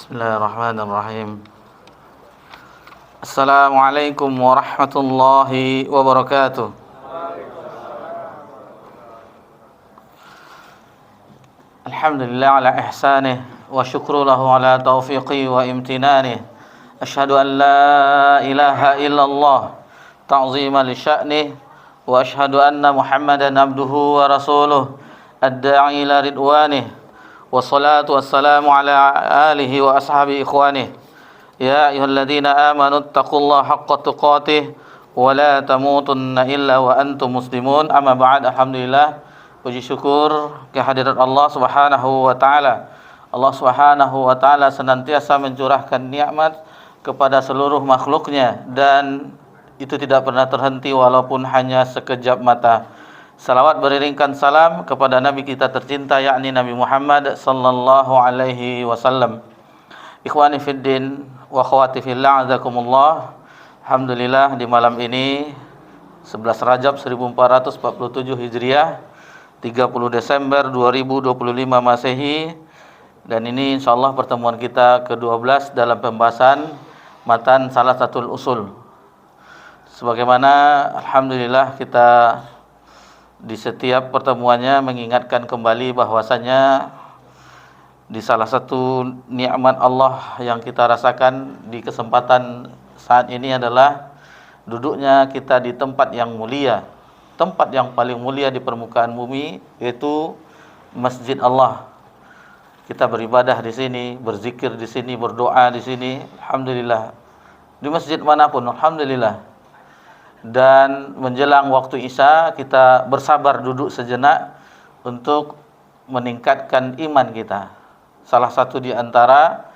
Bismillahirrahmanirrahim. Assalamualaikum warahmatullahi wabarakatuh. Alhamdulillah ala ihsanih wa syukru lahu ala taufiqi wa imtinanih. Asyhadu an la ilaha illallah ta'ziman li sya'nih wa asyhadu anna Muhammadan abduhu wa rasuluh ad-da'i ila ridwanih. Wassalatu wassalamu ala alihi wa ashabi ikhwanih. Ya ayyuhalladzina amanu taqullaha haqqa tuqatih wa la tamutunna illa wa antum muslimun. Amma ba'd. Alhamdulillah, puji syukur kehadirat Allah Subhanahu wa taala. Allah Subhanahu wa taala senantiasa mencurahkan nikmat kepada seluruh makhluknya dan itu tidak pernah terhenti walaupun hanya sekejap mata. Salawat beriringkan salam kepada Nabi kita tercinta, yakni Nabi Muhammad sallallahu alaihi wasallam. Ikhwani fiddin wa akhwati fillah, azakumullah. Alhamdulillah, di malam ini 11 Rajab 1447 Hijriah, 30 Desember 2025 Masehi, dan ini insyaallah pertemuan kita ke-12 dalam pembahasan matan Salasatul Usul. Sebagaimana alhamdulillah kita di setiap pertemuannya mengingatkan kembali bahwasanya di salah satu nikmat Allah yang kita rasakan di kesempatan saat ini adalah duduknya kita di tempat yang mulia, tempat yang paling mulia di permukaan bumi, yaitu Masjid Allah. Kita beribadah di sini, berzikir di sini, berdoa di sini, alhamdulillah. Di masjid manapun, alhamdulillah. Dan menjelang waktu Isya kita bersabar duduk sejenak untuk meningkatkan iman kita. Salah satu di antara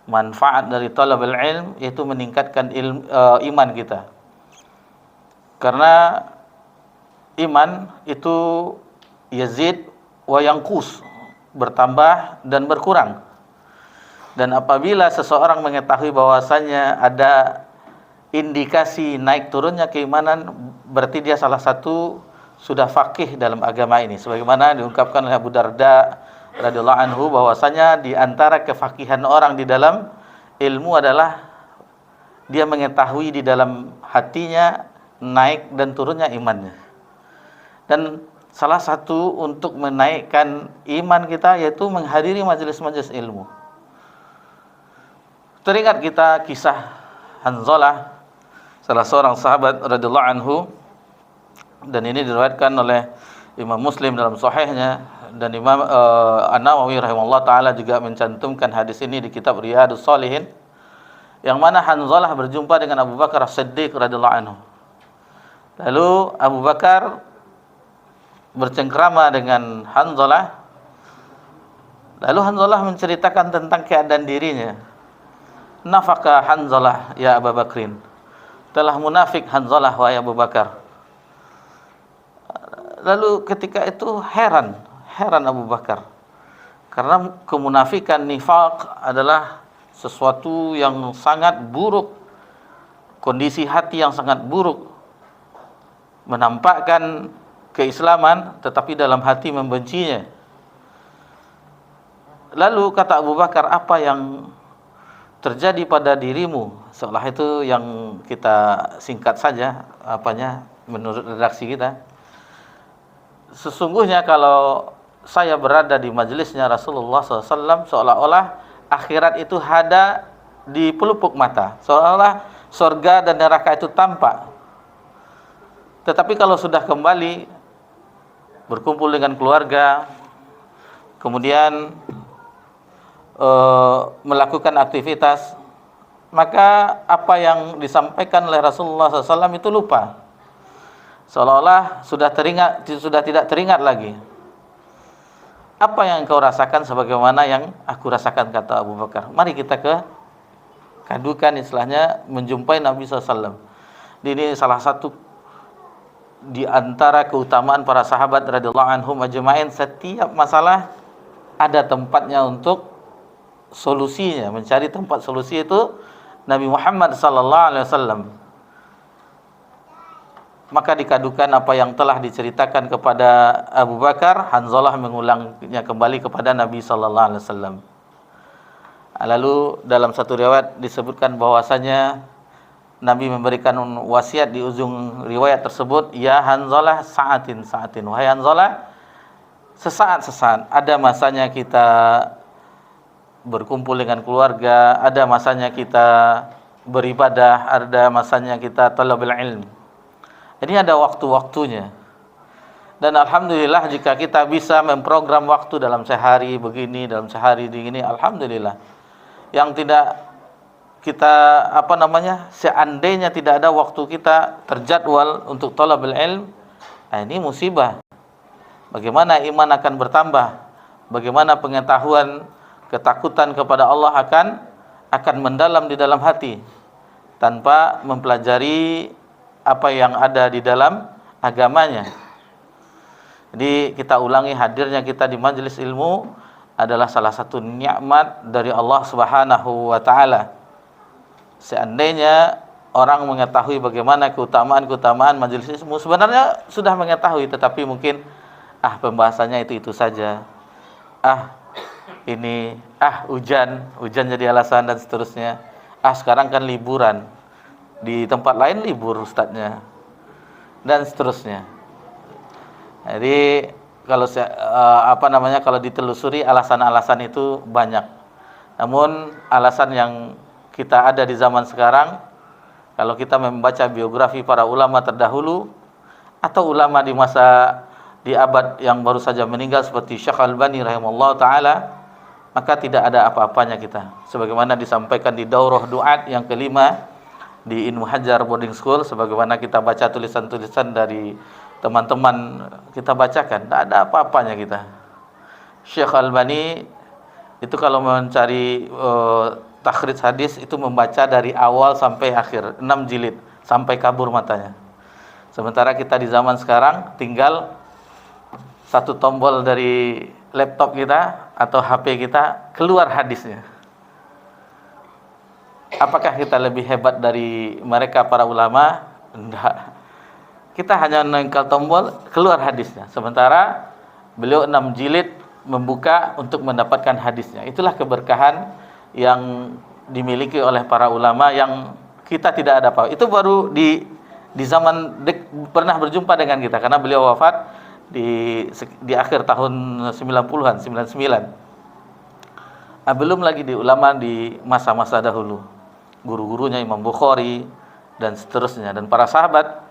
manfaat dari talabul ilm yaitu meningkatkan iman kita. Karena iman itu yazid wa yanqus, bertambah dan berkurang. Dan apabila seseorang mengetahui bahwasannya ada indikasi naik turunnya keimanan, berarti dia salah satu sudah faqih dalam agama ini. Sebagaimana diungkapkan oleh Abu Darda radhiyallahu anhu bahwasanya di antara kefaqihan orang di dalam ilmu adalah dia mengetahui di dalam hatinya naik dan turunnya imannya. Dan salah satu untuk menaikkan iman kita yaitu menghadiri majelis-majelis ilmu. Teringat kita kisah Hanzalah, salah seorang sahabat radhiyallahu anhu, dan ini diriwayatkan oleh Imam Muslim dalam sahihnya, dan Imam An-Nawawi rahimahullah taala juga mencantumkan hadis ini di kitab Riyadhus Shalihin, yang mana Hanzalah berjumpa dengan Abu Bakar As-Siddiq radhiyallahu anhu. Lalu Abu Bakar bercengkrama dengan Hanzalah. Lalu Hanzalah menceritakan tentang keadaan dirinya. Nafaka Hanzalah ya Abu Bakrin, telah munafik Hanzalah wahai Abu Bakar. Lalu ketika itu heran Abu Bakar, karena kemunafikan, nifaq adalah sesuatu yang sangat buruk, kondisi hati yang sangat buruk, menampakkan keislaman tetapi dalam hati membencinya. Lalu kata Abu Bakar, apa yang terjadi pada dirimu? Seolah itu yang kita singkat saja apanya menurut redaksi kita. Sesungguhnya kalau saya berada di majelisnya Rasulullah SAW, seolah-olah akhirat itu ada di pelupuk mata, seolah-olah surga dan neraka itu tampak. Tetapi kalau sudah kembali berkumpul dengan keluarga, kemudian melakukan aktivitas, maka apa yang disampaikan oleh Rasulullah SAW itu lupa, seolah-olah sudah tidak teringat lagi. Apa yang engkau rasakan sebagaimana yang aku rasakan, kata Abu Bakar. Mari kita kadukan, istilahnya menjumpai Nabi SAW. Ini salah satu di antara keutamaan para sahabat radhiyallahu anhum ajma'in. Setiap masalah ada tempatnya untuk solusinya, mencari tempat solusi itu Nabi Muhammad sallallahu alaihi wasallam. Maka dikadukan apa yang telah diceritakan kepada Abu Bakar, Hanzalah mengulangnya kembali kepada Nabi sallallahu alaihi wasallam. Lalu dalam satu riwayat disebutkan bahwasanya Nabi memberikan wasiat di ujung riwayat tersebut, ya Hanzalah sa'atin sa'atin, wahai Hanzalah, sesaat-sesaat. Ada masanya kita berkumpul dengan keluarga, ada masanya kita beribadah, ada masanya kita talabul ilm. Ini ada waktu-waktunya. Dan alhamdulillah jika kita bisa memprogram waktu dalam sehari begini, dalam sehari begini, alhamdulillah. Yang tidak kita seandainya tidak ada waktu kita terjadwal untuk talabul ilm, ini musibah. Bagaimana iman akan bertambah? Bagaimana pengetahuan, ketakutan kepada Allah akan mendalam di dalam hati tanpa mempelajari apa yang ada di dalam agamanya. Jadi kita ulangi, hadirnya kita di majelis ilmu adalah salah satu nikmat dari Allah Subhanahu wa taala. Seandainya orang mengetahui bagaimana keutamaan majelis ilmu, sebenarnya sudah mengetahui, tetapi mungkin pembahasannya itu saja. Hujan jadi alasan dan seterusnya. Sekarang kan liburan. Di tempat lain libur ustadznya. Dan seterusnya. Jadi kalau ditelusuri alasan-alasan itu banyak. Namun alasan yang kita ada di zaman sekarang, kalau kita membaca biografi para ulama terdahulu atau ulama di abad yang baru saja meninggal seperti Syekh Albani rahimahullah taala, maka tidak ada apa-apanya kita. Sebagaimana disampaikan di Daurah Duat yang kelima di Ibnu Hajar Boarding School, sebagaimana kita baca tulisan-tulisan dari teman-teman kita bacakan, tidak ada apa-apanya kita. Syekh Albani itu kalau mencari takhrij hadis itu membaca dari awal sampai akhir 6 jilid sampai kabur matanya. Sementara kita di zaman sekarang tinggal satu tombol dari laptop kita atau HP kita keluar hadisnya. Apakah kita lebih hebat dari mereka para ulama? Tidak. Kita hanya nengkal tombol, keluar hadisnya. Sementara beliau 6 jilid membuka untuk mendapatkan hadisnya. Itulah keberkahan yang dimiliki oleh para ulama yang kita tidak ada apa. Itu baru di zaman pernah berjumpa dengan kita, karena beliau wafat di akhir tahun 90-an, 99. Belum lagi di ulama di masa-masa dahulu. Guru-gurunya Imam Bukhari dan seterusnya, dan para sahabat.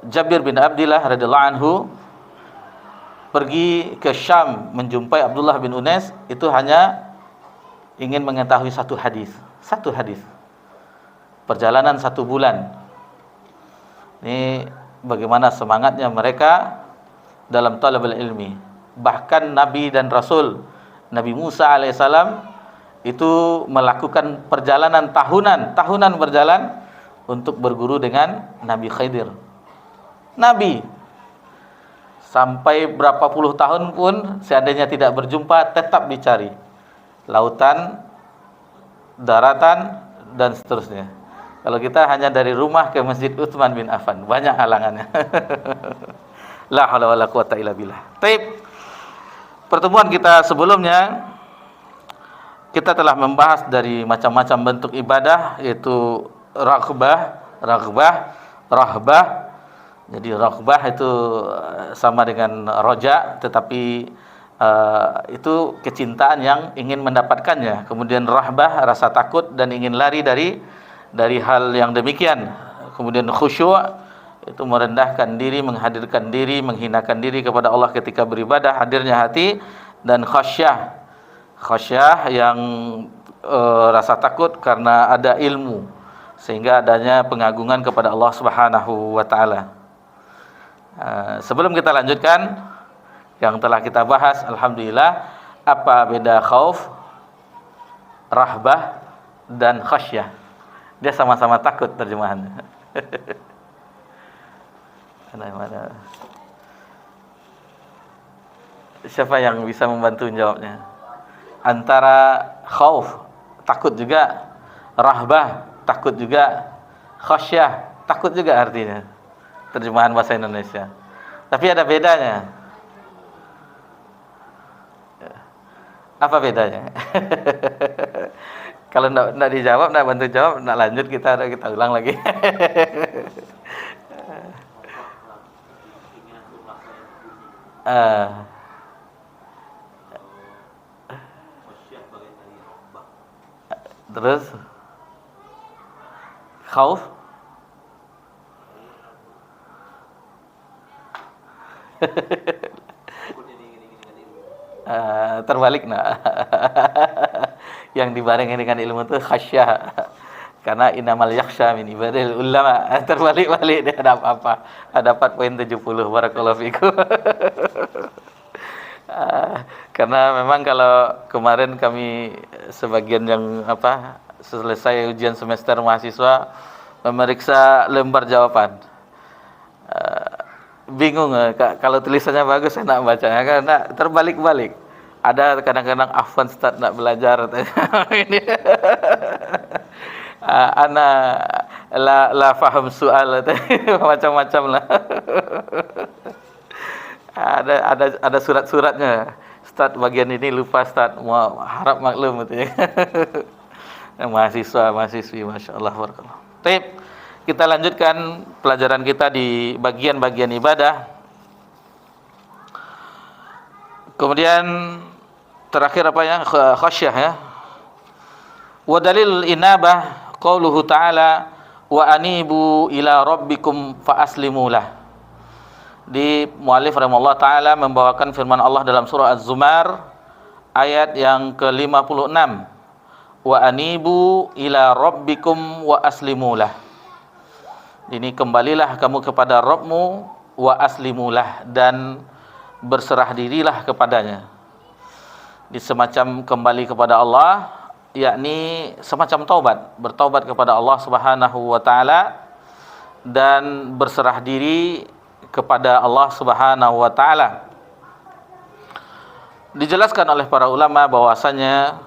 Jabir bin Abdillah radhiyallahu anhu pergi ke Syam menjumpai Abdullah bin Unais, itu hanya ingin mengetahui satu hadis. Perjalanan 1 bulan. Ini bagaimana semangatnya mereka dalam talabul ilmi. Bahkan Nabi dan Rasul Nabi Musa alaihissalam itu melakukan perjalanan tahunan berjalan untuk berguru dengan Nabi Khidir. Nabi sampai berapa puluh tahun pun seandainya tidak berjumpa, tetap dicari. Lautan, daratan, dan seterusnya. Kalau kita hanya dari rumah ke Masjid Utsman bin Affan, banyak halangannya. La haula wala quwata illa billah. Baik. Pertemuan kita sebelumnya kita telah membahas dari macam-macam bentuk ibadah, yaitu rahbah. Jadi rahbah itu sama dengan roja, tetapi itu kecintaan yang ingin mendapatkannya. Kemudian rahbah, rasa takut dan ingin lari dari hal yang demikian. Kemudian khusyuk, itu merendahkan diri, menghadirkan diri, menghinakan diri kepada Allah ketika beribadah, hadirnya hati. Dan khasyah yang rasa takut karena ada ilmu, sehingga adanya pengagungan kepada Allah Subhanahu wa taala. Sebelum kita lanjutkan yang telah kita bahas, alhamdulillah, apa beda khauf, rahbah, dan khasyah? Dia sama-sama takut terjemahannya. Mana? Siapa yang bisa membantu jawabnya? Antara khauf, takut juga, rahbah, takut juga, khasyah, takut juga artinya. Terjemahan bahasa Indonesia. Tapi ada bedanya. Apa bedanya? Kalau enggak dijawab, enggak bantu jawab, enggak lanjut kita ulang lagi. Eh, terus khauf terbalik nah. Yang dibarengi dengan ilmu itu khasyah. Karena innamal yakhsha min ibadil ulama. Terbalik-balik dia ada apa-apa. Dapat poin 70. Barakallahu fikum. Karena memang kalau kemarin kami sebagian yang selesai ujian semester mahasiswa memeriksa lembar jawaban. Bingung kalau tulisannya bagus saya nak bacanya karena terbalik-balik. Ada kadang-kadang afwan Ustaz nak belajar ini. Ana la faham soal macam-macam lah. Ada surat-suratnya. Ustaz bagian ini lupa Ustaz, mau harap maklum gitu ya. Mahasiswi masyaallah barakallah. Baik, kita lanjutkan pelajaran kita di bagian-bagian ibadah. Kemudian terakhir apa ya? Khasyah ya. Wa dalil inabah qauluhu ta'ala wa anibu ila rabbikum fa aslimu lah. Di muallif rahimahullah taala membawakan firman Allah dalam surah Az-Zumar ayat yang ke-56. Wa anibu ila rabbikum wa aslimu lah. Ini kembalilah kamu kepada Rabbmu wa aslimulah dan berserah dirilah kepadanya. Di semacam kembali kepada Allah, yakni semacam taubat, bertaubat kepada Allah Subhanahu wa taala dan berserah diri kepada Allah Subhanahu wa taala. Dijelaskan oleh para ulama bahwasanya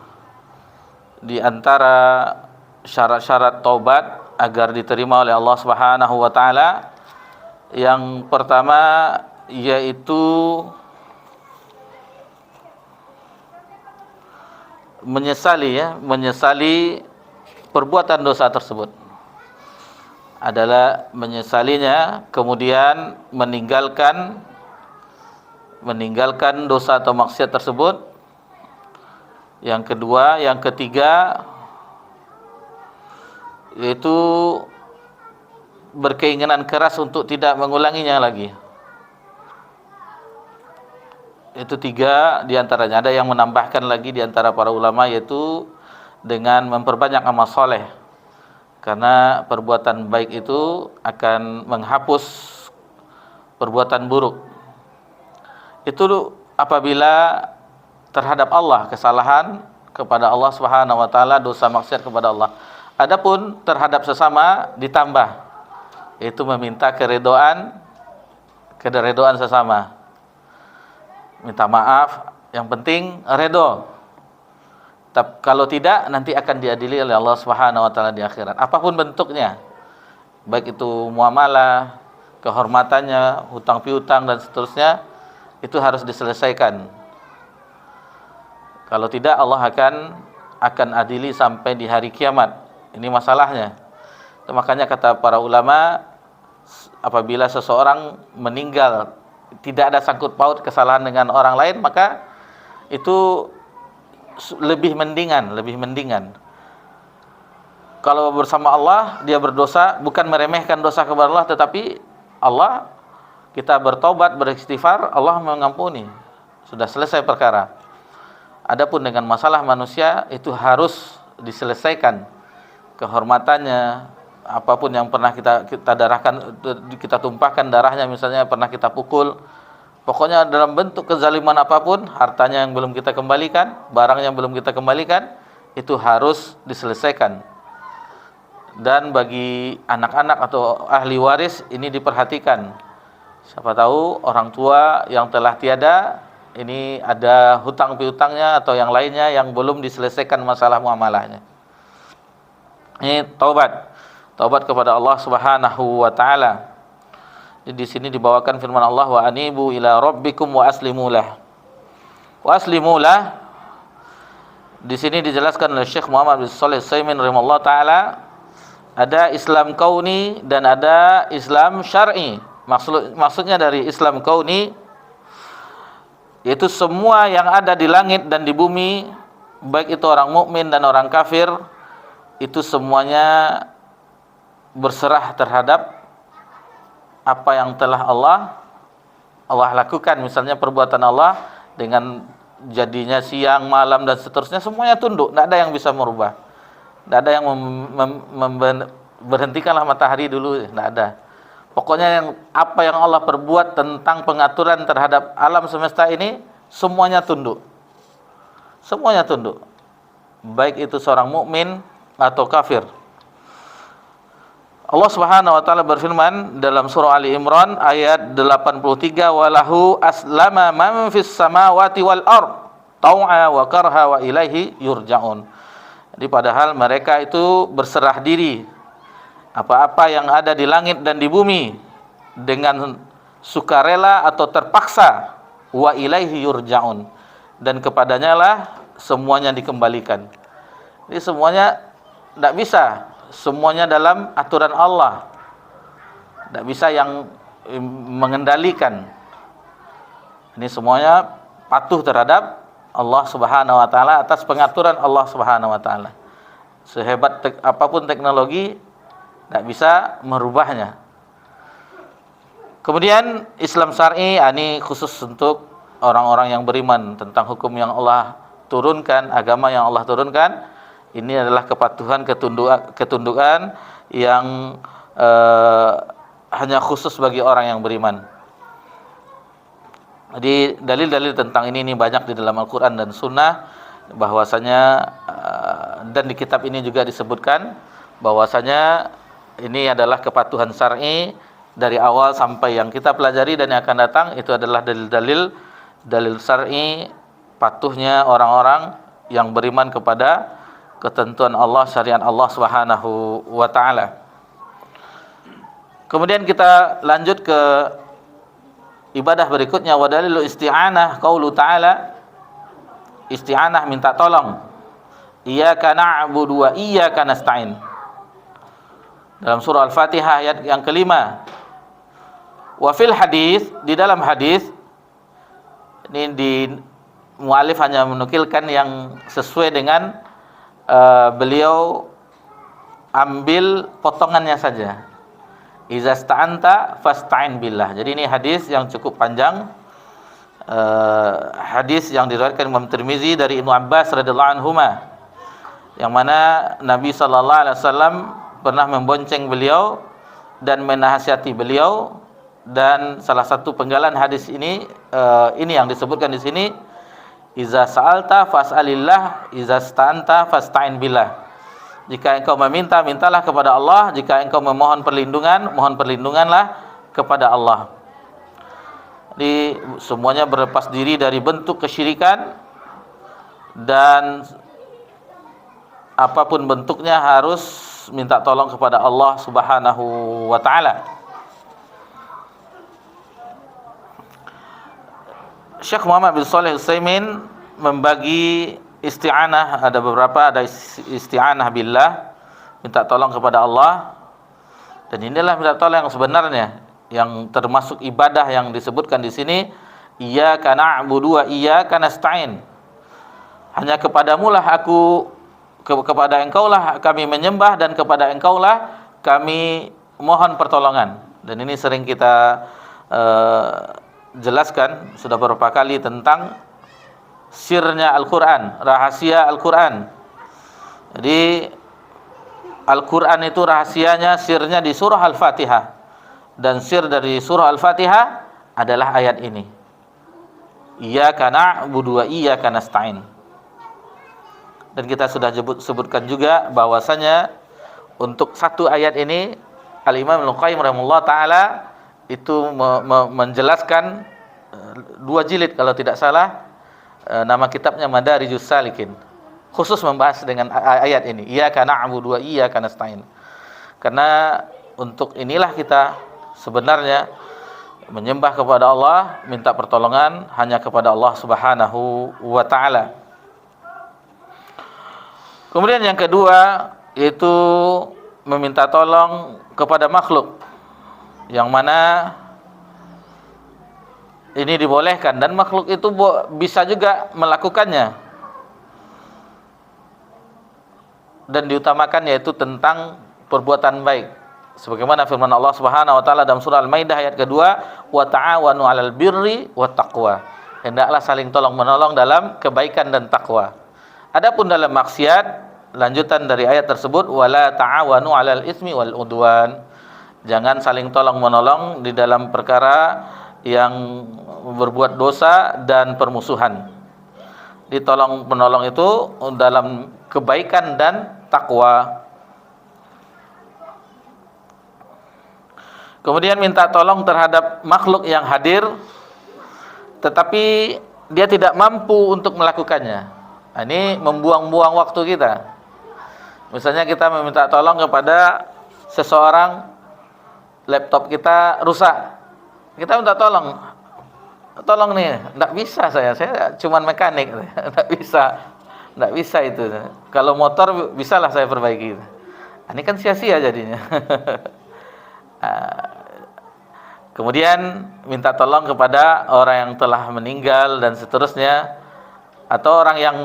di antara syarat-syarat taubat agar diterima oleh Allah Subhanahu wa taala yang pertama yaitu menyesali perbuatan dosa tersebut. Adalah menyesalinya, kemudian meninggalkan dosa atau maksiat tersebut. Yang kedua, yang ketiga yaitu berkeinginan keras untuk tidak mengulanginya lagi. Itu 3 diantaranya. Ada yang menambahkan lagi diantara para ulama yaitu dengan memperbanyak amal soleh, karena perbuatan baik itu akan menghapus perbuatan buruk. Itu apabila terhadap Allah kesalahan kepada Allah Subhanahu wa taala, dosa maksiat kepada Allah. Adapun terhadap sesama ditambah, yaitu meminta keredoan sesama. Minta maaf, yang penting redo. Kalau tidak nanti akan diadili oleh Allah Subhanahu wa taala di akhirat. Apapun bentuknya. Baik itu muamalah, kehormatannya, hutang piutang dan seterusnya, itu harus diselesaikan. Kalau tidak Allah akan adili sampai di hari kiamat. Ini masalahnya. Makanya kata para ulama, apabila seseorang meninggal tidak ada sangkut paut kesalahan dengan orang lain, maka itu lebih mendingan. Kalau bersama Allah dia berdosa, bukan meremehkan dosa kepada Allah, tetapi Allah, kita bertobat, beristighfar, Allah mengampuni. Sudah selesai perkara. Adapun dengan masalah manusia itu harus diselesaikan. Kehormatannya, apapun yang pernah kita darahkan, kita tumpahkan darahnya, misalnya pernah kita pukul, pokoknya dalam bentuk kezaliman apapun, hartanya yang belum kita kembalikan, barangnya yang belum kita kembalikan, itu harus diselesaikan. Dan bagi anak-anak atau ahli waris ini diperhatikan. Siapa tahu orang tua yang telah tiada, ini ada hutang piutangnya atau yang lainnya yang belum diselesaikan masalah muamalahnya. Ini taubat kepada Allah Subhanahu wa taala. Di sini dibawakan firman Allah, wa anibu ila rabbikum wa aslimulah. Wa aslimulah Di sini dijelaskan oleh Syekh Muhammad bin Shalih Al-Utsaimin rahimahullah taala, ada Islam kauni dan ada Islam syar'i. Maksudnya dari Islam kauni yaitu semua yang ada di langit dan di bumi, baik itu orang mukmin dan orang kafir, itu semuanya berserah terhadap apa yang telah Allah lakukan. Misalnya perbuatan Allah dengan jadinya siang, malam dan seterusnya, semuanya tunduk, tidak ada yang bisa merubah. Tidak ada yang berhentikanlah matahari dulu, tidak ada. Pokoknya apa yang Allah perbuat tentang pengaturan terhadap alam semesta ini, semuanya tunduk. Semuanya tunduk. Baik itu seorang mukmin atau kafir. Allah Subhanahu wa taala berfirman dalam surah Ali Imran ayat 83, walahu aslama man fis samawati wal ard tau'a wa karha wa ilaihi yurja'un. Jadi padahal mereka itu berserah diri, apa-apa yang ada di langit dan di bumi, dengan sukarela atau terpaksa, wa ilaihi yurja'un, dan kepadanya lah semuanya dikembalikan. Jadi semuanya tidak bisa, semuanya dalam aturan Allah, tidak bisa yang mengendalikan. Ini semuanya patuh terhadap Allah Subhanahu wa taala, atas pengaturan Allah Subhanahu wa taala. Sehebat apapun teknologi, tidak bisa merubahnya. Kemudian Islam syar'i, ini khusus untuk orang-orang yang beriman tentang hukum yang Allah turunkan, agama yang Allah turunkan. Ini adalah kepatuhan, ketundukan yang hanya khusus bagi orang yang beriman. Jadi dalil-dalil tentang ini banyak di dalam Al-Quran dan Sunnah, bahwasanya dan di kitab ini juga disebutkan bahwasanya ini adalah kepatuhan syar'i dari awal sampai yang kita pelajari dan yang akan datang. Itu adalah dalil syar'i patuhnya orang-orang yang beriman kepada ketentuan Allah, syariat Allah Subhanahu wa taala. Kemudian kita lanjut ke ibadah berikutnya, wa dalilu isti'anah qaulu ta'ala, isti'anah minta tolong, iyyaka na'budu wa iyyaka nasta'in, dalam surah Al-Fatihah ayat yang kelima. Wa fil hadis, di dalam hadis ini di mualif hanya menukilkan yang sesuai dengan beliau ambil potongannya saja. Iza sta'anta fasta'in billah. Jadi ini hadis yang cukup panjang, hadis yang diriwayatkan Imam Tirmizi dari Ibnu Abbas radhiyallahu anhuma, yang mana Nabi sallallahu alaihi wasallam pernah membonceng beliau dan menasihati beliau. Dan salah satu penggalan hadis ini yang disebutkan di sini, iza sa'alta fas'alillah, iza sta'anta fasta'in billah. Jika engkau meminta, mintalah kepada Allah. Jika engkau memohon perlindungan, mohon perlindunganlah kepada Allah. Jadi semuanya berlepas diri dari bentuk kesyirikan, dan apapun bentuknya harus minta tolong kepada Allah Subhanahu wa taala. Syekh Muhammad bin Shalih Al-Utsaimin membagi isti'anah, ada beberapa, ada isti'anah billah, minta tolong kepada Allah. Dan inilah minta tolong yang sebenarnya, yang termasuk ibadah yang disebutkan di sini, iyyaka na'budu wa iyyaka nasta'in. Hanya kepadamulah aku, kepada engkaulah kami menyembah, dan kepada engkaulah kami mohon pertolongan. Dan ini sering kita jelaskan sudah beberapa kali tentang sirnya Al-Quran, rahasia Al-Quran. Jadi Al-Quran itu rahasianya, sirnya di surah Al-Fatihah. Dan sir dari surah Al-Fatihah adalah ayat ini, iyyaka na'budu wa iyyaka nasta'in. Dan kita sudah sebutkan juga bahwasanya untuk satu ayat ini Al-Imam Ibnu Qayyim rahimahullah ta'ala itu menjelaskan 2 jilid kalau tidak salah. Nama kitabnya Madarijus Salikin, khusus membahas dengan ayat ini, iyyaka na'budu wa iyyaka nasta'in. Karena untuk inilah kita sebenarnya menyembah kepada Allah, minta pertolongan hanya kepada Allah Subhanahu wa taala. Kemudian yang kedua yaitu meminta tolong kepada makhluk, yang mana ini dibolehkan dan makhluk itu bisa juga melakukannya, dan diutamakan yaitu tentang perbuatan baik, sebagaimana firman Allah Subhanahu wa taala dalam surah Al-Maidah ayat kedua, wa ta'awanu 'alal birri wat taqwa, hendaklah saling tolong-menolong dalam kebaikan dan takwa. Adapun dalam maksiat, lanjutan dari ayat tersebut, wala ta'awanu 'alal ismi wal udwan, jangan saling tolong-menolong di dalam perkara yang berbuat dosa dan permusuhan. Ditolong-menolong itu dalam kebaikan dan takwa. Kemudian minta tolong terhadap makhluk yang hadir tetapi dia tidak mampu untuk melakukannya. Nah, ini membuang-buang waktu kita. Misalnya kita meminta tolong kepada seseorang, laptop kita rusak, kita minta tolong nih, enggak bisa saya cuman mekanik, enggak bisa itu. Kalau motor bisalah saya perbaiki. Ini kan sia-sia jadinya. Kemudian minta tolong kepada orang yang telah meninggal dan seterusnya, atau orang yang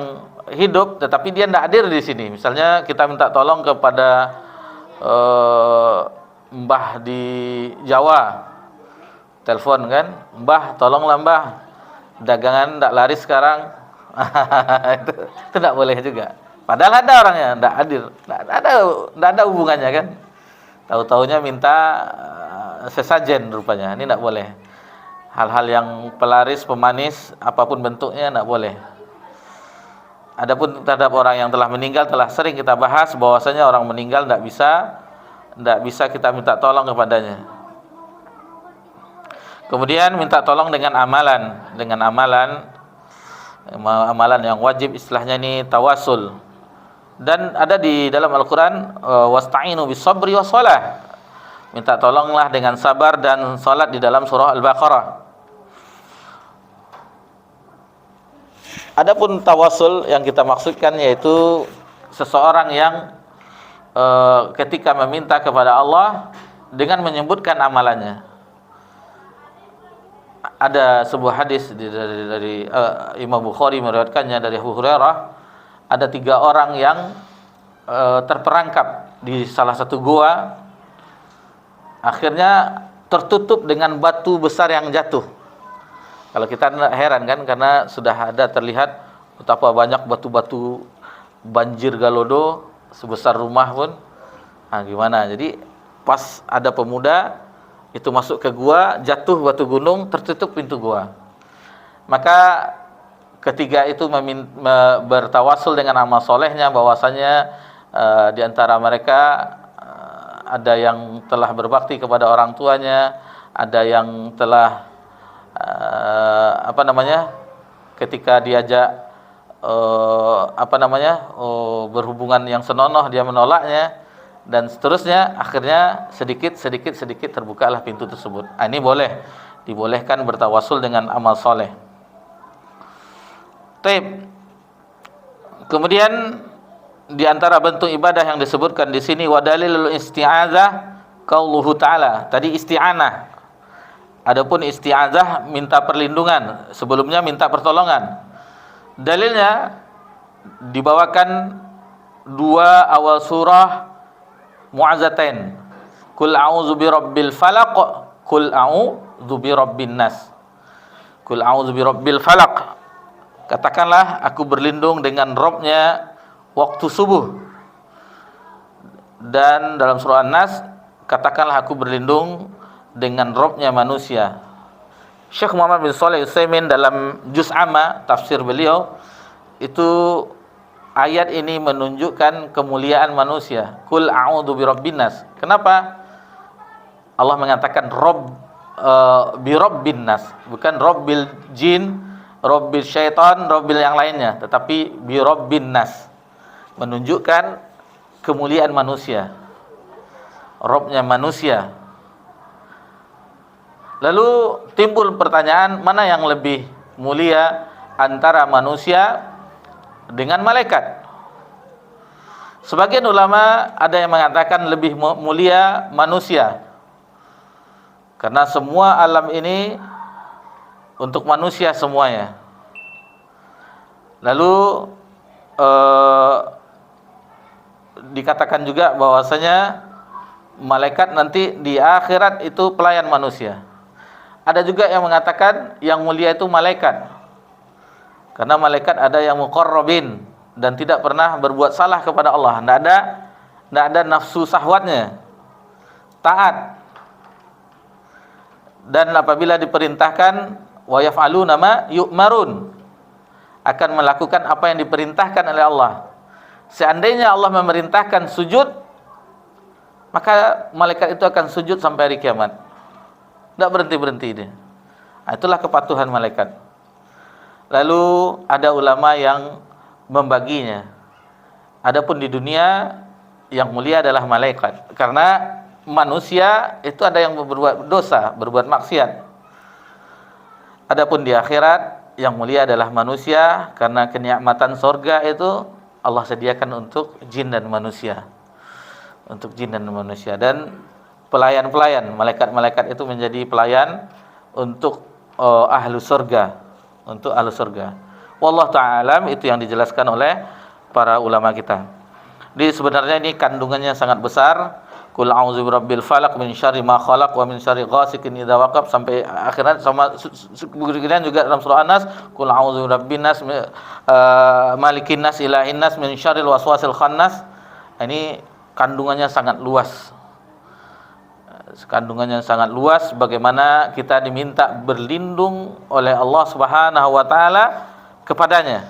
hidup tetapi dia tidak hadir di sini. Misalnya kita minta tolong kepada mbah di Jawa, telepon kan, mbah tolonglah mbah, dagangan tidak laris sekarang. itu tidak boleh juga. Padahal ada orangnya tidak hadir, tidak ada hubungannya kan. Tahu-taunya minta sesajen rupanya. Ini tidak boleh. Hal-hal yang pelaris, pemanis, apapun bentuknya tidak boleh. Adapun terhadap orang yang telah meninggal, telah sering kita bahas bahwasanya orang meninggal tidak bisa kita minta tolong kepadanya. Kemudian minta tolong dengan amalan yang wajib, istilahnya ini tawasul. Dan ada di dalam Al-Quran, wasta'inu bis-sabri was-shalah, minta tolonglah dengan sabar dan salat, di dalam surah Al-Baqarah. Adapun tawasul yang kita maksudkan yaitu seseorang yang ketika meminta kepada Allah dengan menyebutkan amalannya. Ada sebuah hadis dari Imam Bukhari meriwayatkannya dari Abu Hurairah, ada 3 orang yang terperangkap di salah satu gua, akhirnya tertutup dengan batu besar yang jatuh. Kalau kita heran kan, karena sudah ada terlihat betapa banyak batu-batu banjir Galodo sebesar rumah pun. Nah, gimana? Jadi pas ada pemuda itu masuk ke gua, jatuh batu gunung, tertutup pintu gua. Maka ketiga itu bertawasul dengan amal solehnya, bahwasanya di antara mereka ada yang telah berbakti kepada orang tuanya, ada yang telah ketika diajak berhubungan yang senonoh dia menolaknya, dan seterusnya. Akhirnya sedikit terbukalah pintu tersebut. Ini dibolehkan bertawasul dengan amal soleh. Taib. Kemudian di antara bentuk ibadah yang disebutkan di sini, wadalilul isti'adzah qauluhu ta'ala. Tadi isti'anah. Adapun isti'adzah minta perlindungan, sebelumnya minta pertolongan. Dalilnya dibawakan 2 awal surah mu'azzatain. Qul a'udzu birabbil falaq, qul a'udzu birabbin nas. Qul a'udzu birabbil falaq. Katakanlah aku berlindung dengan Rabb-nya waktu subuh. Dan dalam surah An-Nas, katakanlah aku berlindung dengan Rabb-nya manusia. Syekh Muhammad bin Shalih Al-Utsaimin dalam Juz' Amma, tafsir beliau, itu ayat ini menunjukkan kemuliaan manusia. Qul a'udzu birabbin nas. Kenapa Allah mengatakan Rabb birabbin nas, bukan Rabbil jin, Rabbil syaitan, Rabbil yang lainnya, tetapi birabbin nas, menunjukkan kemuliaan manusia, Rabb-nya manusia. Lalu timbul pertanyaan, mana yang lebih mulia antara manusia dengan malaikat? Sebagian ulama ada yang mengatakan lebih mulia manusia, karena semua alam ini untuk manusia semuanya. Lalu dikatakan juga bahwasanya malaikat nanti di akhirat itu pelayan manusia. Ada juga yang mengatakan yang mulia itu malaikat, karena malaikat ada yang muqarrabin dan tidak pernah berbuat salah kepada Allah, tidak ada nafsu syahwatnya, taat, dan apabila diperintahkan wa yaf'aluna ma yu'marun, akan melakukan apa yang diperintahkan oleh Allah. Seandainya Allah memerintahkan sujud, maka malaikat itu akan sujud sampai hari kiamat, tidak berhenti-berhenti dia. Itulah kepatuhan malaikat. Lalu ada ulama yang membaginya. Adapun di dunia yang mulia adalah malaikat, karena manusia itu ada yang berbuat dosa, berbuat maksiat. Adapun di akhirat yang mulia adalah manusia, karena kenikmatan surga itu Allah sediakan untuk jin dan manusia. Untuk jin dan manusia, dan pelayan-pelayan, malaikat-malaikat itu menjadi pelayan untuk ahlu surga, untuk ahlu surga. Wallahu ta'ala, itu yang dijelaskan oleh para ulama kita. Jadi sebenarnya ini kandungannya sangat besar. Qul a'udzu birabbil falaq min syarri ma khalaq wa min syarri ghasikin idza waqab, sampai akhirat. Sama kemudian juga dalam surah An-Nas, Qul a'udzu birabbin nas malikin nas ilahin nas min syarril waswasil khannas. Ini kandungannya sangat luas. Kandungannya sangat luas, bagaimana kita diminta berlindung oleh Allah Subhanahu wa taala kepadanya.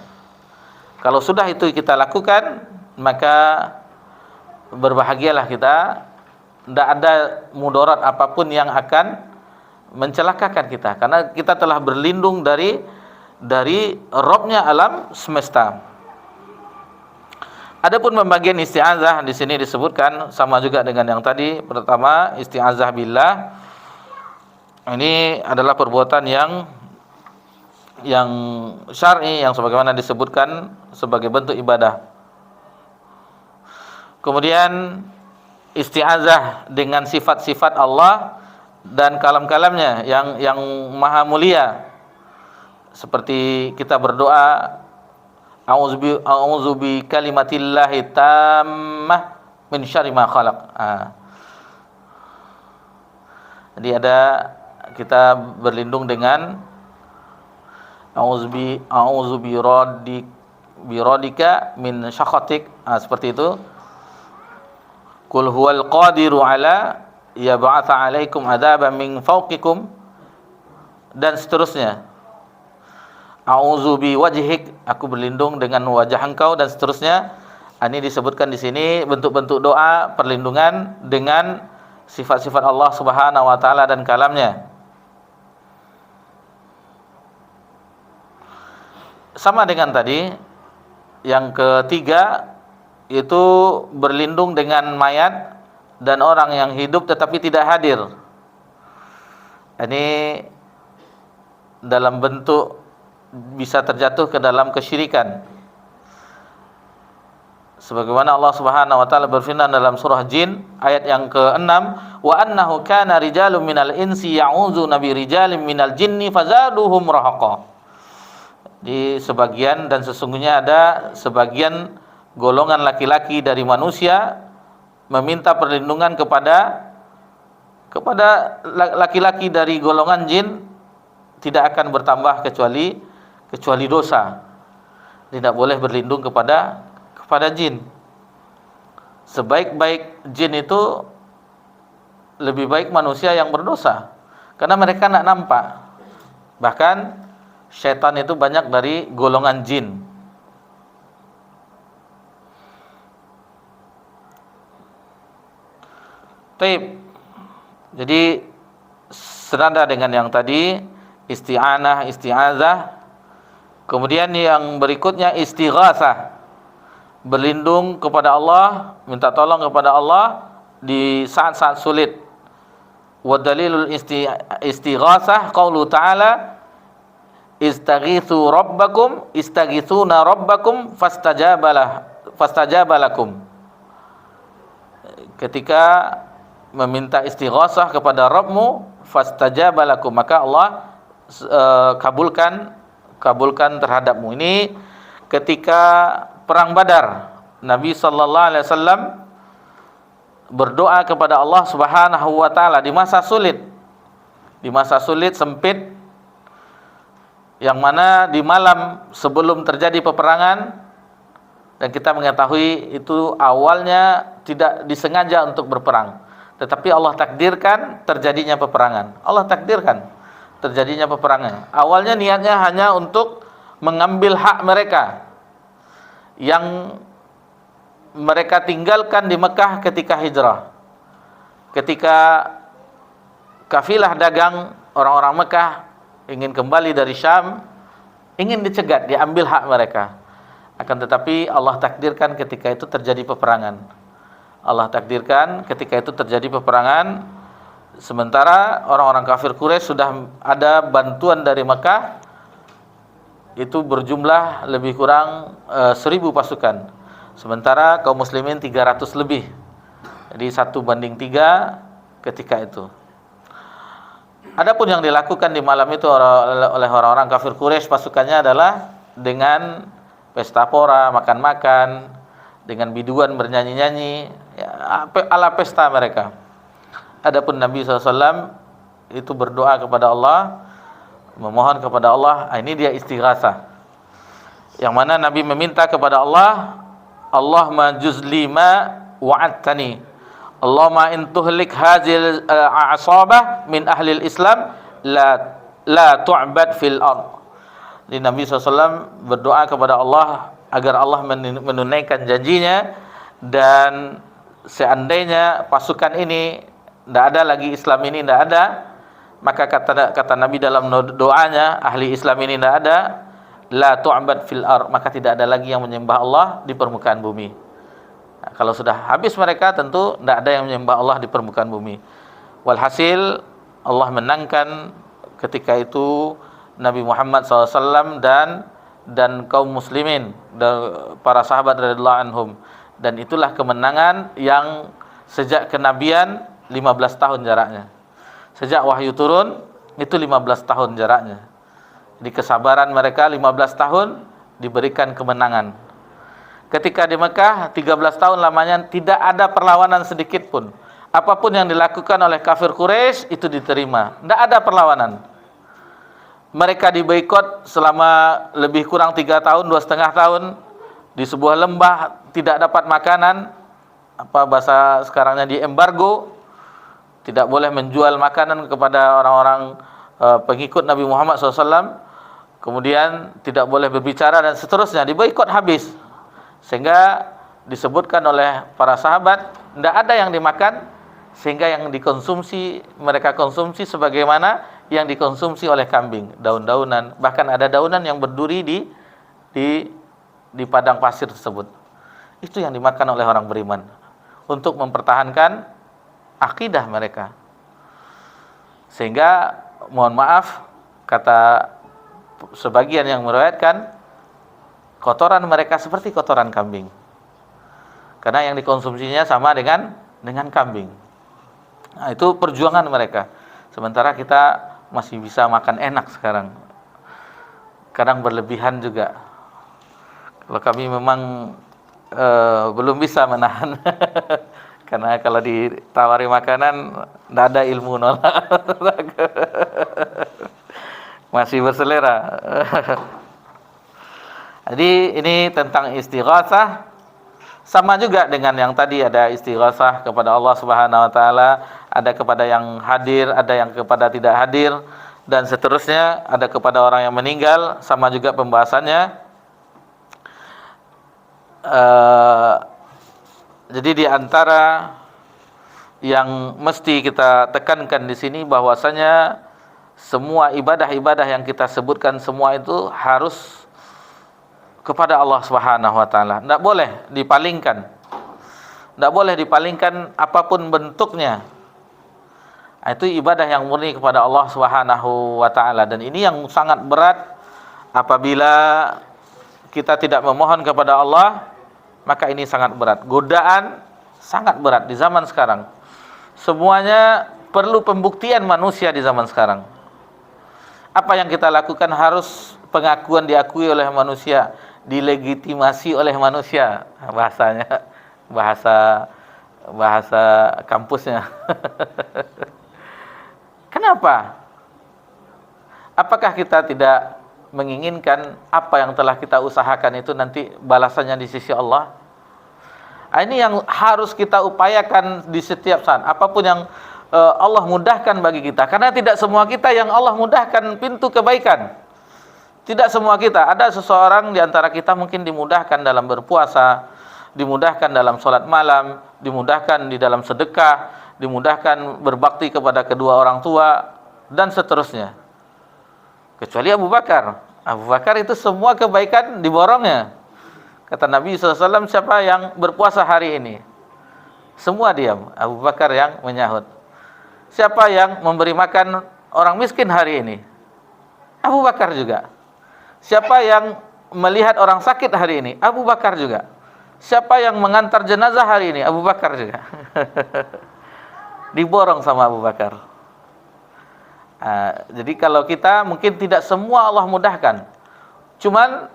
Kalau sudah itu kita lakukan, maka berbahagialah kita. Tidak ada mudarat apapun yang akan mencelakakan kita, karena kita telah berlindung dari Rabbnya alam semesta. Adapun pembagian isti'azah di sini disebutkan sama juga dengan yang tadi. Pertama, isti'azah billah. Ini adalah perbuatan yang syar'i, yang sebagaimana disebutkan sebagai bentuk ibadah. Kemudian isti'azah dengan sifat-sifat Allah dan kalam-kalamnya yang maha mulia, seperti kita berdoa a'udzu bi kalimatillahi tammah min syarri ma khalaq. Jadi ada kita berlindung dengan a'udzu bi radika min syakhatik, seperti itu. Qul huwal qadiru ala yab'atsa 'alaikum adzaban min fawqikum, dan seterusnya. A'udzu bi wajhik, aku berlindung dengan wajah engkau, dan seterusnya. Ini disebutkan di sini bentuk-bentuk doa perlindungan dengan sifat-sifat Allah Subhanahu wa taala dan kalamnya. Sama dengan tadi. Yang ketiga itu berlindung dengan mayat dan orang yang hidup tetapi tidak hadir. Ini dalam bentuk bisa terjatuh ke dalam kesyirikan. Sebagaimana Allah Subhanahu wa taala berfirman dalam surah Jin ayat yang ke-6, wa annahu kana rijalun minal insi ya'udzuna bi rijalin minal jinni fazaduhum rahaqa. Di sebagian, dan sesungguhnya ada sebagian golongan laki-laki dari manusia meminta perlindungan kepada laki-laki dari golongan jin, tidak akan bertambah kecuali dosa. Tidak boleh berlindung kepada jin. Sebaik-baik jin itu lebih baik manusia yang berdosa, karena mereka tidak nampak. Bahkan syaitan itu banyak dari golongan jin. Taib. Jadi senada dengan yang tadi, isti'anah, isti'azah. Kemudian yang berikutnya istighatsah, berlindung kepada Allah, minta tolong kepada Allah di saat-saat sulit. Wa dalilul istighatsah qaulu ta'ala istaghitsuna rabbakum fastajaba lakum. ketika meminta istighasah kepada Rabbmu, fastajaba lakum, maka Allah kabulkan terhadapmu. Ini ketika perang Badar, Nabi sallallahu alaihi wasallam berdoa kepada Allah Subhanahu wa taala di masa sulit. Di masa sulit sempit, yang mana di malam sebelum terjadi peperangan, dan kita mengetahui itu awalnya tidak disengaja untuk berperang, tetapi Allah takdirkan terjadinya peperangan. Allah takdirkan terjadinya peperangan. Awalnya niatnya hanya untuk mengambil hak mereka yang mereka tinggalkan di Mekah ketika hijrah. Ketika kafilah dagang orang-orang Mekah ingin kembali dari Syam, ingin dicegat, diambil hak mereka. Akan tetapi Allah takdirkan ketika itu terjadi peperangan. Allah takdirkan ketika itu terjadi peperangan, sementara orang-orang kafir Quraisy sudah ada bantuan dari Mekah, itu berjumlah lebih kurang 1000 pasukan. Sementara kaum muslimin 300 lebih. Jadi 1:3 ketika itu. Adapun yang dilakukan di malam itu oleh orang-orang kafir Quraisy, pasukannya adalah dengan pesta pora, makan-makan, dengan biduan bernyanyi-nyanyi, ya, ala pesta mereka. Adapun Nabi SAW itu berdoa kepada Allah, memohon kepada Allah. Ini dia istighasah, yang mana Nabi meminta kepada Allah, Allahumma juzli ma wa'adtani, Allahumma in tuhlik hazil a'asabah min ahlil Islam la tu'bad fil ard. Jadi Nabi SAW berdoa kepada Allah agar Allah menunaikan janjinya, dan seandainya pasukan ini tidak ada lagi, Islam ini tidak ada, maka kata Nabi dalam doanya, ahli Islam ini tidak ada, la tu'bad fil ard, maka tidak ada lagi yang menyembah Allah di permukaan bumi. Nah, kalau sudah habis mereka, tentu tidak ada yang menyembah Allah di permukaan bumi. Walhasil Allah menangkan ketika itu Nabi Muhammad SAW dan kaum muslimin, dan para sahabat radhiyallahu anhum. Dan itulah kemenangan yang sejak kenabian 15 tahun jaraknya. Sejak wahyu turun itu 15 tahun jaraknya. Di kesabaran mereka 15 tahun diberikan kemenangan. Ketika di Mekah 13 tahun lamanya tidak ada perlawanan sedikit pun. Apapun yang dilakukan oleh kafir Quraisy itu diterima. Tidak ada perlawanan. Mereka diboikot selama lebih kurang 3 tahun, 2,5 tahun. Di sebuah lembah tidak dapat makanan. Apa bahasa sekarangnya, di embargo. Tidak boleh menjual makanan kepada orang-orang pengikut Nabi Muhammad SAW. Kemudian tidak boleh berbicara dan seterusnya. Diboikot habis. Sehingga disebutkan oleh para sahabat, tidak ada yang dimakan, sehingga yang dikonsumsi, mereka konsumsi sebagaimana yang dikonsumsi oleh kambing, daun-daunan, bahkan ada daunan yang berduri di padang pasir tersebut. Itu yang dimakan oleh orang beriman untuk mempertahankan akidah mereka. Sehingga mohon maaf, kata sebagian yang meriwayatkan, kotoran mereka seperti kotoran kambing, karena yang dikonsumsinya sama dengan kambing. Nah, itu perjuangan mereka. Sementara kita masih bisa makan enak sekarang, kadang berlebihan juga. Kalau kami memang belum bisa menahan karena kalau ditawari makanan tidak ada ilmu nolak. Masih berselera. Jadi ini tentang istighasah, sama juga dengan yang tadi, ada istighasah kepada Allah Subhanahu wa taala, ada kepada yang hadir, ada yang kepada tidak hadir, dan seterusnya, ada kepada orang yang meninggal, sama juga pembahasannya. Jadi di antara yang mesti kita tekankan di sini bahwasanya semua ibadah-ibadah yang kita sebutkan semua itu harus kepada Allah Subhanahu wa taala. Tidak boleh dipalingkan. Tidak boleh dipalingkan apapun bentuknya. Itu ibadah yang murni kepada Allah Subhanahu wa taala, dan ini yang sangat berat. Apabila kita tidak memohon kepada Allah, maka ini sangat berat. Godaan Sangat berat di zaman sekarang. Semuanya perlu pembuktian manusia di zaman sekarang. Apa yang kita lakukan harus pengakuan diakui oleh manusia, dilegitimasi oleh manusia. Bahasanya, bahasa kampusnya. Kenapa? Apakah kita tidak menginginkan apa yang telah kita usahakan itu nanti balasannya di sisi Allah? Ini yang harus kita upayakan di setiap saat. Apapun yang Allah mudahkan bagi kita. Karena tidak semua kita yang Allah mudahkan pintu kebaikan. Tidak semua kita. Ada seseorang di antara kita mungkin dimudahkan dalam berpuasa, dimudahkan dalam sholat malam, dimudahkan di dalam sedekah, dimudahkan berbakti kepada kedua orang tua, dan seterusnya. Kecuali Abu Bakar. Abu Bakar itu semua kebaikan diborongnya. Kata Nabi SAW, siapa yang berpuasa hari ini? Semua diam. Abu Bakar yang menyahut. Siapa yang memberi makan orang miskin hari ini? Abu Bakar juga. Siapa yang melihat orang sakit hari ini? Abu Bakar juga. Siapa yang mengantar jenazah hari ini? Abu Bakar juga. Diborong sama Abu Bakar. Jadi kalau kita mungkin tidak semua Allah mudahkan. Cuman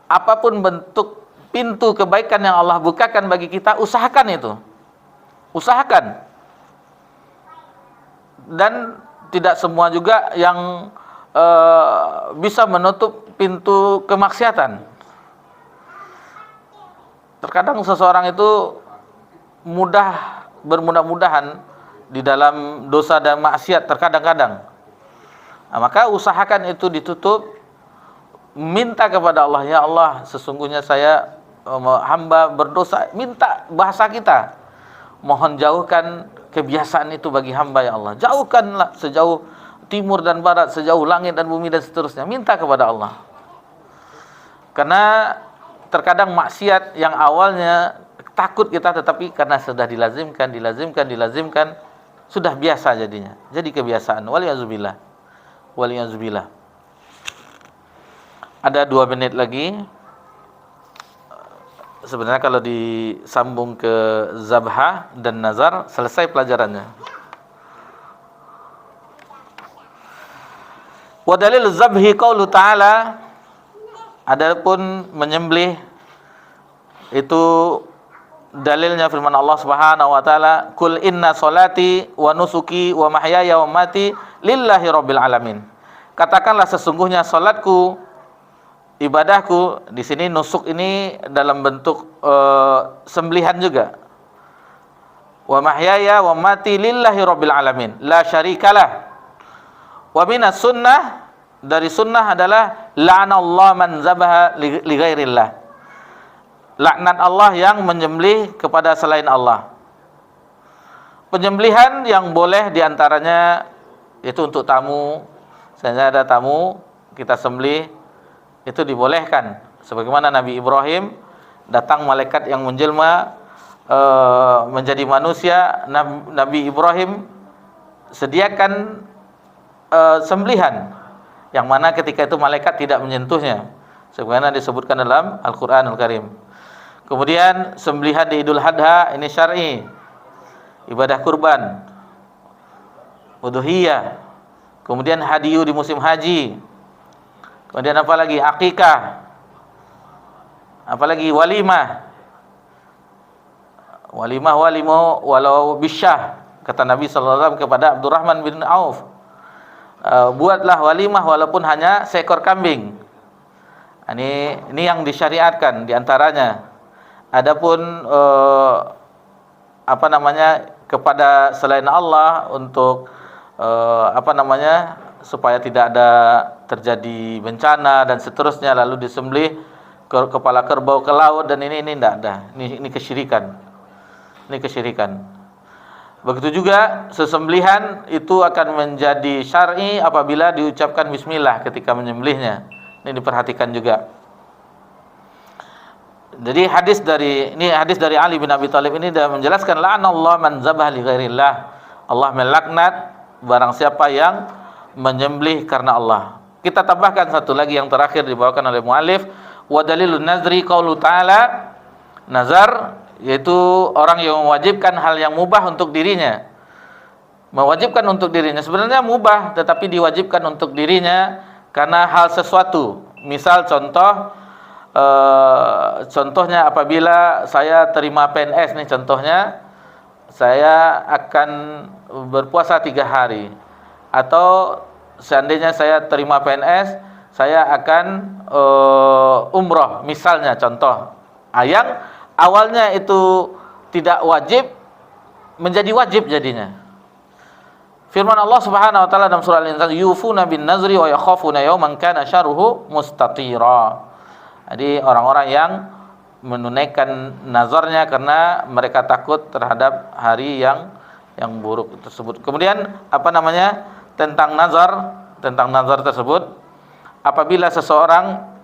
apapun bentuk pintu kebaikan yang Allah bukakan bagi kita, usahakan itu. Usahakan. Dan tidak semua juga yang bisa menutup pintu kemaksiatan. Terkadang seseorang itu bermudah-mudahan di dalam dosa dan maksiat terkadang-kadang. Maka usahakan itu ditutup. Minta kepada Allah, ya Allah, sesungguhnya saya hamba berdosa. Minta bahasa kita. Mohon jauhkan kebiasaan itu bagi hamba, ya Allah. Jauhkanlah sejauh timur dan barat, sejauh langit dan bumi dan seterusnya. Minta kepada Allah. Karena terkadang maksiat yang awalnya takut kita, tetapi karena sudah dilazimkan, sudah biasa jadinya. Jadi kebiasaan. Waliyazubillah. Ada 2 menit lagi. Sebenarnya kalau disambung ke zabha dan nazar, selesai pelajarannya. Wa dalil zabhi qaulu ta'ala. Adapun menyembelih itu dalilnya firman Allah Subhanahu wa taala, "Qul inna sholati wa nusuki wa mahyaya wa mati lillahi rabbil alamin." Katakanlah sesungguhnya salatku, ibadahku, di sini nusuk ini dalam bentuk sembelihan juga. Wa mahyaya wa mati lillahi rabbil alamin, la syarikalah. Wa minas sunnah, dari sunnah adalah la'anallahu man zabaha li ghairillah. Laknat Allah yang menyembelih kepada selain Allah. Penyembelihan yang boleh diantaranya itu untuk tamu. Misalnya ada tamu, kita sembelih, itu dibolehkan. Sebagaimana Nabi Ibrahim, datang malaikat yang menjelma menjadi manusia. Nabi Ibrahim sediakan sembelihan, yang mana ketika itu malaikat tidak menyentuhnya, sebagaimana disebutkan dalam Al-Quranul Karim. Kemudian sembelihan di Idul Adha ini syar'i, ibadah kurban, udhiyah. Kemudian hadiyu di musim haji. Kemudian apa lagi? Akikah. Apalagi walimah. Walimah walau bisyah. Kata Nabi SAW kepada Abdurrahman bin Auf, buatlah walimah walaupun hanya seekor kambing. Ini yang disyariatkan diantaranya. Adapun kepada selain Allah untuk supaya tidak ada terjadi bencana dan seterusnya, lalu disembelih kepala kerbau ke laut, dan ini tidak ada. Ini kesyirikan. Ini kesyirikan. Begitu juga sesembelihan itu akan menjadi syar'i apabila diucapkan bismillah ketika menyembelihnya. Ini diperhatikan juga. Jadi hadis dari Ali bin Abi Thalib ini sudah menjelaskan, la'anallahu man zabaha li ghairillah. Allah melaknat barang siapa yang menyembelih karena Allah. Kita tambahkan satu lagi yang terakhir dibawakan oleh muallif, wa dalilun nazri qaulu ta'ala. Nazar yaitu orang yang mewajibkan hal yang mubah untuk dirinya. Mewajibkan untuk dirinya sebenarnya mubah, tetapi diwajibkan untuk dirinya karena hal sesuatu. Misal contohnya apabila saya terima PNS nih, contohnya saya akan berpuasa 3 hari, atau seandainya saya terima PNS, saya akan umroh misalnya, contoh yang awalnya itu tidak wajib menjadi wajib jadinya. Firman Allah Subhanahu wa taala dalam surah Al-Insan, yufuna bin nazri wa yakhafuna yawman kana syarruhu mustatira. Jadi orang-orang yang menunaikan nazarnya karena mereka takut terhadap hari yang buruk tersebut. Kemudian tentang nazar tersebut, apabila seseorang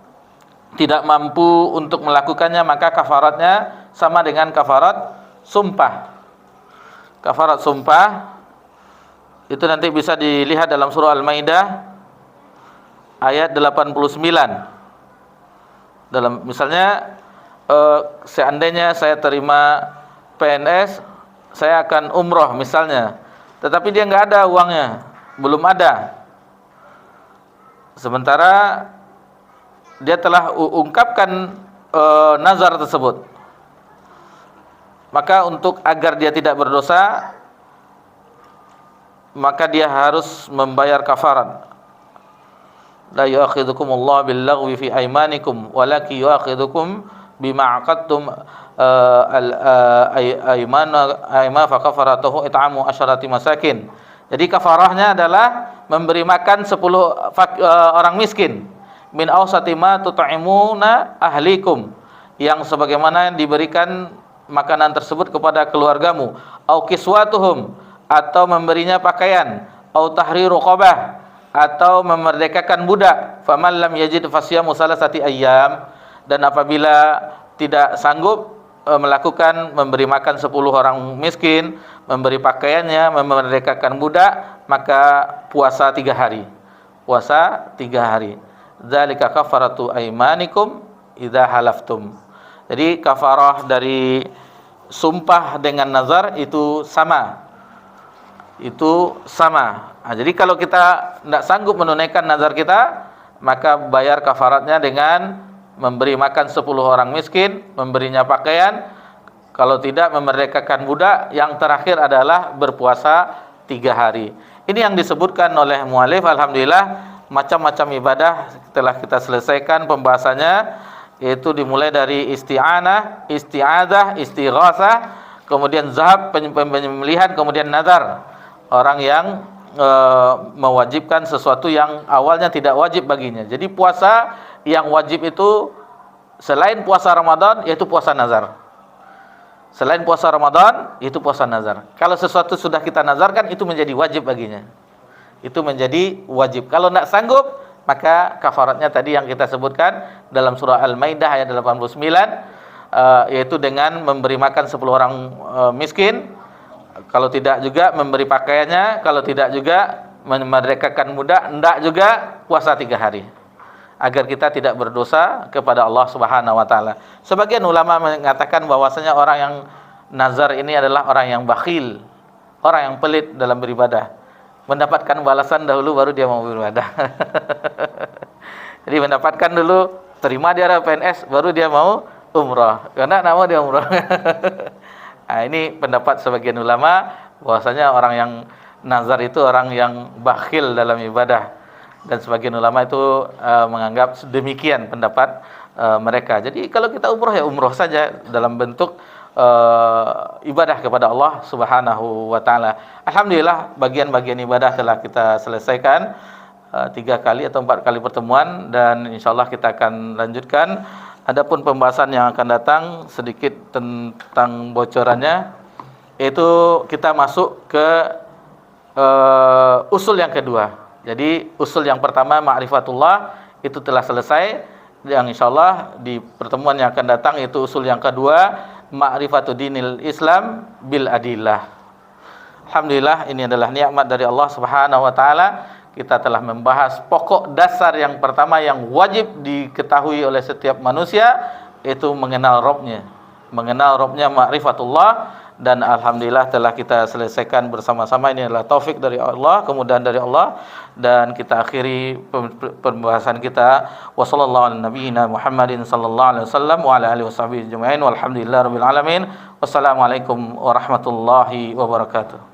tidak mampu untuk melakukannya, maka kafaratnya sama dengan kafarat sumpah. Kafarat sumpah itu nanti bisa dilihat dalam surah Al-Maidah ayat 89. Dalam misalnya seandainya saya terima PNS, saya akan umroh misalnya, tetapi dia nggak ada uangnya, belum ada. Sementara dia telah ungkapkan nazar tersebut, maka untuk agar dia tidak berdosa, maka dia harus membayar kafarat. La yu'akhidhukumullahu bil-laghwi fi aymanikum walakin yu'akhidhukum bima 'aqadtum al-aymana fa kafaratuhu it'amu asharati masakin. Jadi kafarahnya adalah memberi makan 10 orang miskin, min awsati ma tut'imuna ahlikum, yang sebagaimana diberikan makanan tersebut kepada keluargamu, au kiswatuhum, atau memberinya pakaian, au tahriru raqabah, atau memerdekakan budak, faman lam yajid fasyamu salasati ayyam. Dan apabila tidak sanggup memberi makan 10 orang miskin, memberi pakaiannya, memerdekakan budak, maka puasa 3 hari. Puasa 3 hari. Dzalika kafaratu aymanikum idza halaftum. Jadi kafarah dari sumpah dengan nazar itu sama. Nah, jadi kalau kita tidak sanggup menunaikan nazar kita, maka bayar kafaratnya dengan memberi makan 10 orang miskin, memberinya pakaian, kalau tidak memerdekakan budak, yang terakhir adalah berpuasa 3 hari. Ini yang disebutkan oleh mu'alif. Alhamdulillah, macam-macam ibadah telah kita selesaikan pembahasannya, yaitu dimulai dari isti'anah, isti'adzah, istighasah, kemudian zahab, penyembelihan, kemudian nazar. Orang yang mewajibkan sesuatu yang awalnya tidak wajib baginya. Jadi puasa yang wajib itu selain puasa Ramadan, yaitu puasa nazar. Selain puasa Ramadan, itu puasa nazar. Kalau sesuatu sudah kita nazarkan, itu menjadi wajib baginya. Itu menjadi wajib. Kalau tidak sanggup, maka kafaratnya tadi yang kita sebutkan dalam surah Al-Maidah ayat 89, yaitu dengan memberi makan 10 orang miskin. Kalau tidak juga memberi pakaiannya, kalau tidak juga memerdekakan budak, hendak juga puasa 3 hari, agar kita tidak berdosa kepada Allah Subhanahu wa taala. Sebagian ulama mengatakan bahwasanya orang yang nazar ini adalah orang yang bakhil, orang yang pelit dalam beribadah. Mendapatkan balasan dahulu baru dia mau beribadah. Jadi mendapatkan dulu, terima dia PNS, baru dia mau umrah. Karena nama dia umrah. Nah, ini pendapat sebagian ulama bahwasanya orang yang nazar itu orang yang bakhil dalam ibadah, dan sebagian ulama itu menganggap demikian pendapat mereka. Jadi kalau kita umroh, ya umroh saja dalam bentuk ibadah kepada Allah Subhanahu wa taala. Alhamdulillah, bagian-bagian ibadah telah kita selesaikan 3 kali atau 4 kali pertemuan, dan insyaallah kita akan lanjutkan. Adapun pembahasan yang akan datang, sedikit tentang bocorannya, yaitu kita masuk ke usul yang kedua. Jadi usul yang pertama, ma'rifatullah, itu telah selesai. Yang insyaallah di pertemuan yang akan datang, itu usul yang kedua, ma'rifatu dinil Islam bil adillah. Alhamdulillah, ini adalah nikmat dari Allah Subhanahu wa taala. Kita telah membahas pokok dasar yang pertama yang wajib diketahui oleh setiap manusia, yaitu mengenal Rabb-nya, mengenal Rabbnya, ma'rifatullah. Dan alhamdulillah telah kita selesaikan bersama-sama. Ini adalah taufik dari Allah, kemudahan dari Allah. Dan kita akhiri pembahasan kita. Wassallallahu ala nabiyyina Muhammadin sallallahu alaihi wasallam wa ala alihi washabihi ajma'in. Walhamdulillahirabbil alamin. Wassalamualaikum warahmatullahi wabarakatuh.